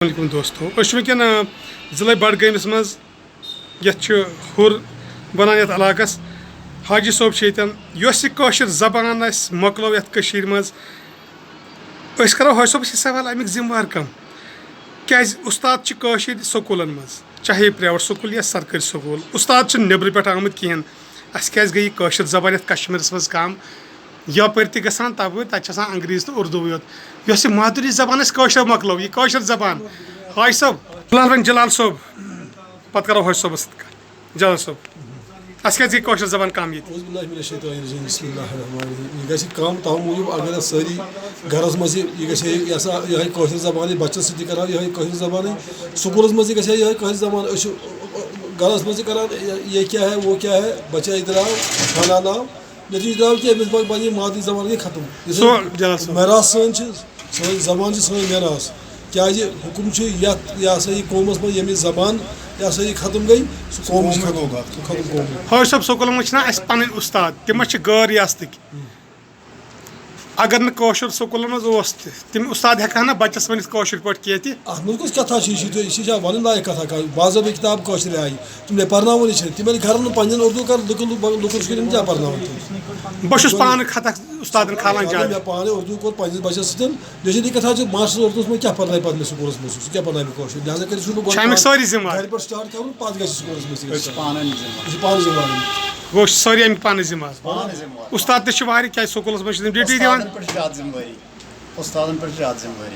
علیکم دوستو ونکین ضلع بڈگٲمِس منٛز یتھ چھُ ہُر ونان یتھ علاقس حاجی صٲب چھُ ییٚتٮ۪ن یۄس یہِ کٲشِر زبان اَسہِ مۄکلٲو یتھ کٔشیٖرِ منٛز أسۍ کرو حاجی صٲبس یہِ سوال امیُک ذِمہٕ وار کم کیازِ اُستاد چھِ کٲشِر سکوٗلن منٛز چاہے پرٛیویٹ سکوٗل یا سرکٲرۍ سکوٗل اُستاد چھِنہٕ نیٚبرٕ پٮ۪ٹھ آمٕتۍ کِہیٖنۍ اَسہِ کیازِ گٔے یہِ کٲشِر زبان یتھ کشمیٖرس منٛز کم یپٲرۍ تہِ گژھان تپٲرۍ تتہِ چھِ آسان انگریٖزی تہٕ اردوٗوٕے یوت یۄس یہِ مادوٗری زبان اَسہِ کٲشِر مۄکلٲو یہِ کٲشِر زبان حاجی صٲب فِلحال وۄنۍ جلال صٲب پتہٕ کرو حاجی صٲبس سۭتۍ کتھ جلال صٲب اَسہِ کیازِ گٔے کٲشِر زبان کم ییٚتہِ یہ گژھِ کم تَوٕ موٗجوٗب اگر سٲری گرس منٛز یہِ گژھِ یہِ ہسا یِہے کٲشِر زبانٕے بچن سۭتۍ تہِ کرہاو یِہے کٲشِر زبانٕے سکوٗلس منٛز تہِ گژھِ ہا یِہے کٲشِر زبان أسۍ چھِ گرس منٛز تہِ کران یہ کیاہ ہے وہ کیا ہے بچہ ادھر آو کھانا لاو نتیجہ درٛاو کہِ أمِس بنہِ یہِ مادری زبان گٔے ختم میراث سٲنۍ چھِ سٲنۍ زبان چھِ سٲنۍ میراث کیازِ حُکُم چھُ یتھ یہِ ہسا یہِ قومس منٛز ییٚمہِ زبان یہِ ہسا یہِ ختم گٔے سُہ قوم چھُ ختم گوٚمُت حاجی صٲب سکوٗلن منٛز چھِنہ اَسہِ پنٕنۍ اُستاد تِم ما چھِ غٲر ریاستٕکۍ اگر نہٕ کٲشُر سکوٗلن منٛز اوس تہِ تِم اُستاد ہٮ۪کہٕ ہن نہ بچس ؤنِتھ کٲشِر پٲٹھۍ کینٛہہ تہِ اتھ منٛز کۄس کتھا چھِ یہِ چھا ونٕنۍ لایق کتھا باضٲبطہٕ کِتاب کٲشرِ آیہِ تِم پرناوانٕے چھِنہٕ تِم ییٚلہِ گرن پنٕنٮ۪ن اردوٗ کرن لُکن چھِ تِم کیاہ پرناوان بہٕ چھُس پانہٕ خطا اُستادن کھالان زیادٕ مےٚ پانے اردوٗ کوٚر پنٕنِس بچس سۭتۍ بیٚیہِ کتھا چھِ ماسٹر اردوٗوس منٛز کیاہ پرنایہِ پتہٕ مےٚ سکوٗلس منٛز سُہ کیاہ پرنایہِ مےٚ کٲشُر لہٰذا کٔرِتھ چھُس بہٕ امیُک سٲری ذِمہٕ وار گرِ پٮ۪ٹھ سٹارٹ کرُن پتہٕ گژھِ سکوٗلس منٛز یہِ چھُ پانہٕ ذِمہٕ وار گوٚو سٲری امیُک پانہٕ ذِمہٕ وار اُستاد تہِ چھِ واریاہ کیازِ سکوٗلس منٛز چھِ تِم ڈیوٹی دِوان استادن پٮ۪ٹھ زیادٕ ذِمہٕ وٲری